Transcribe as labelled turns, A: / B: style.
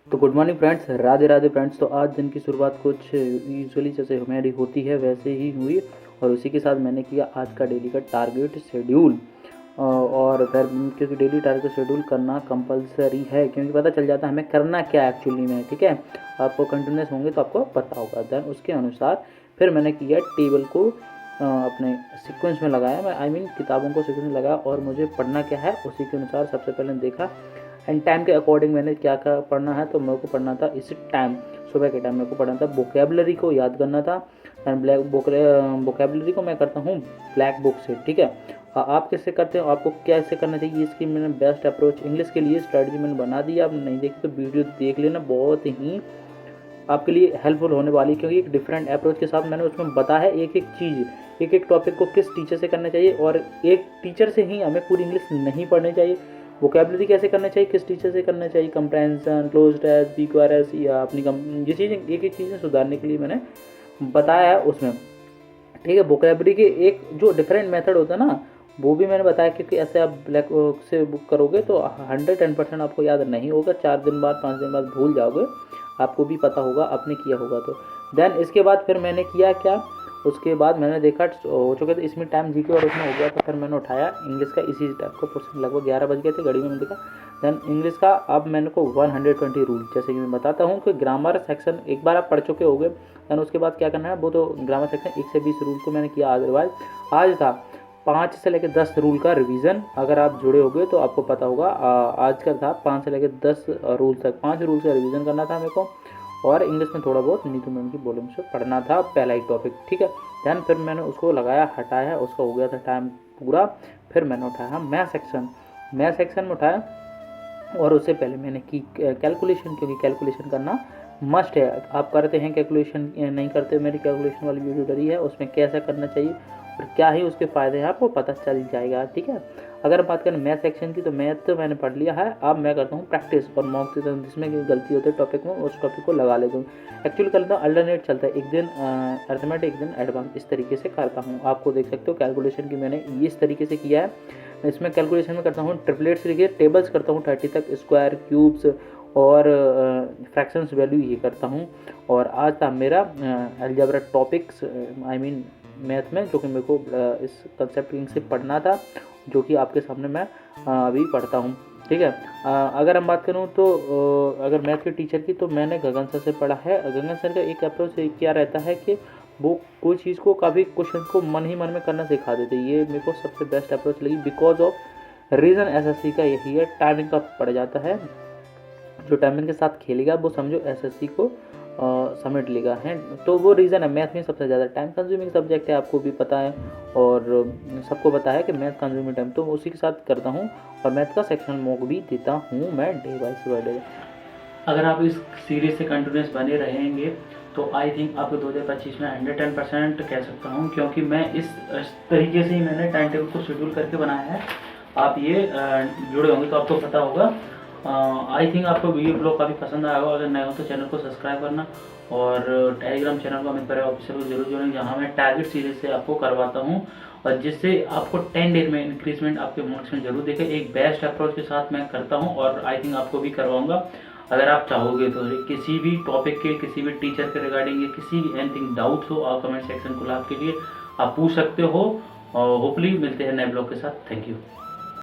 A: तो good morning friends, Radhe Radhe friends. तो आज दिन की शुरुआत कुछ यूजुअली जैसे हमारी होती है वैसे ही हुई और उसी के साथ मैंने किया आज का डेली का टारगेट शेड्यूल। और फिर क्योंकि डेली टारगेट शेड्यूल करना कंपलसरी है, क्योंकि पता चल जाता है हमें करना क्या एक्चुअली में। ठीक है, आपको कंटिन्यूस होंगे तो आपको पता होगा। देन उसके अनुसार फिर मैंने किया टेबल को अपने सीक्वेंस में लगाया, मैं किताबों को सीक्वेंस में लगाया और मुझे पढ़ना क्या है उसी के अनुसार सबसे पहले देखा एंड टाइम के अकॉर्डिंग मैंने क्या क्या पढ़ना है। तो मेरे को पढ़ना था इसी टाइम, सुबह के टाइम मेरे को पढ़ना था, वोकेबलरी को याद करना था। एंड वोकेबलरी को मैं करता हूँ ब्लैक बुक से। ठीक है, आप कैसे करते हो, आपको कैसे करना चाहिए, इसकी मैंने बेस्ट अप्रोच इंग्लिश के लिए स्ट्रेटजी मैंने बना दी। आप नहीं देखी तो वीडियो देख लेना, बहुत ही आपके लिए हेल्पफुल होने वाली, क्योंकि एक डिफरेंट अप्रोच के साथ मैंने उसमें बताया है एक एक चीज़, एक एक टॉपिक को किस टीचर से करना चाहिए। और एक टीचर से ही हमें पूरी इंग्लिश नहीं पढ़नी चाहिए, वोकेबलरी कैसे करना चाहिए, किस टीचर से करना चाहिए, कंप्रेंशन, क्लोज टेस्ट, पीक्यूआरएस या अपनी ये चीज़ें एक एक चीज़ें सुधारने के लिए मैंने बताया है उसमें। ठीक है, वोकेबलरी के एक जो डिफरेंट मेथड होता है ना वो भी मैंने बताया, क्योंकि ऐसे आप ब्लैक से बुक करोगे तो 110% आपको याद नहीं होगा, 4 दिन बाद 5 दिन बाद भूल जाओगे। आपको भी पता होगा आपने किया होगा तो। देन इसके बाद फिर मैंने किया क्या, उसके बाद मैंने देखा हो चुके थे इसमें टाइम जीके और उसमें हो गया, तो फिर मैंने उठाया इंग्लिश का इसी टाइप का क्वेश्चन। लगभग 11 बज गए थे, घड़ी में मैंने देखा। देन इंग्लिश का अब मैंने को 120 रूल, जैसे कि मैं बताता हूँ कि ग्रामर सेक्शन एक बार आप पढ़ चुके होंगे। देन उसके बाद क्या करना है, वो तो ग्रामर सेक्शन 1 से 20 रूल को मैंने किया। अदरवाइज आज था 5 से लेकर 10 रूल का रिवीजन, अगर आप जुड़े होंगे तो आपको पता होगा। आज का था 5 से लेकर 10 रूल तक, 5 रूल का रिवीजन करना था मेरे को। और इंग्लिश में थोड़ा बहुत नीतू मैम की वॉल्यूम से पढ़ना था, पहला ही टॉपिक। ठीक है, दैन फिर मैंने उसको लगाया, हटाया, उसका हो गया था टाइम पूरा। फिर मैंने उठाया मैथ सेक्शन में उठाया और उससे पहले मैंने की कैलकुलेशन, क्योंकि कैलकुलेशन करना मस्ट है। आप करते हैं कैलकुलेशन, नहीं करते, मेरी कैलकुलेशन वाली वीडियो डरी है, उसमें कैसा करना चाहिए और क्या ही उसके फ़ायदे हैं आपको पता चल जाएगा। ठीक है, अगर बात करें मैथ सेक्शन की तो मैथ तो मैंने पढ़ लिया है। अब मैं करता हूँ प्रैक्टिस और मॉक टेस्ट, जिसमें गलती होती है टॉपिक में उस टॉपिक को लगा लेता हूँ। एक्चुअली करता हूँ अल्टरनेट चलता है, एक दिन अर्थमेटिक एक दिन एडवांस, इस तरीके से करता हूँ। आपको देख सकते हो कैलकुलेशन की मैंने इस तरीके से किया है। इसमें कैलकुलेशन में करता हूँ ट्रिपलेट्स लिखिए, टेबल्स करता हूँ 30 तक, स्क्वायर, क्यूब्स और फ्रैक्शंस वैल्यू ये करता हूँ। और आज था मेरा अलजेब्रा टॉपिक्स मैथ में, जो कि मेरे को इस कंसेप्ट से पढ़ना था, जो कि आपके सामने मैं अभी पढ़ता हूँ। ठीक है, अगर हम बात करूँ तो अगर मैथ के टीचर की, तो मैंने गगन सर से पढ़ा है। गगन सर का एक अप्रोच क्या रहता है कि वो कोई चीज़ को काफ़ी क्वेश्चन को मन ही मन में करना सिखा देते, ये मेरे को सबसे बेस्ट अप्रोच लगी। बिकॉज ऑफ रीज़न एसएससी का यही है, टाइमिंग का पड़ जाता है। जो टाइमिंग के साथ खेलेगा वो समझो एसएससी को समेट लेगा है। तो वो रीज़न है, मैथ में सबसे ज़्यादा टाइम कंज्यूमिंग सब्जेक्ट है, आपको भी पता है और सबको पता है कि मैथ कंज्यूमिंग टाइम, तो उसी के साथ करता हूँ। और मैथ का सेक्शन मॉक भी देता हूँ मैं डे बाय डे। अगर आप इस सीरीज से कंटिन्यूस बने रहेंगे तो आई थिंक आपको 2025 में 110% कह सकता हूँ, क्योंकि मैं इस तरीके से ही मैंने टाइम टेबल को शेड्यूल करके बनाया है। आप ये जुड़े होंगे तो आपको पता होगा। आई थिंक आपको वीडियो ब्लॉग काफ़ी पसंद आया होगा। अगर नए हो तो चैनल को सब्सक्राइब करना और टेलीग्राम चैनल को अमित ऑफिशियल को जरूर जोड़ें, जहाँ मैं टारगेट सीरीज से आपको करवाता हूँ और जिससे आपको 10 डेज में इंक्रीजमेंट आपके मार्क्स में जरूर देखें। एक बेस्ट अप्रोच के साथ मैं करता हूँ और आई थिंक आपको भी करवाऊँगा। अगर आप चाहोगे तो किसी भी टॉपिक के, किसी भी टीचर के रिगार्डिंग या किसी भी एनीथिंग डाउट हो, आप कमेंट सेक्शन खुला आपके लिए, आप पूछ सकते हो। और होपफुली मिलते हैं नए ब्लॉग के साथ। Thank you.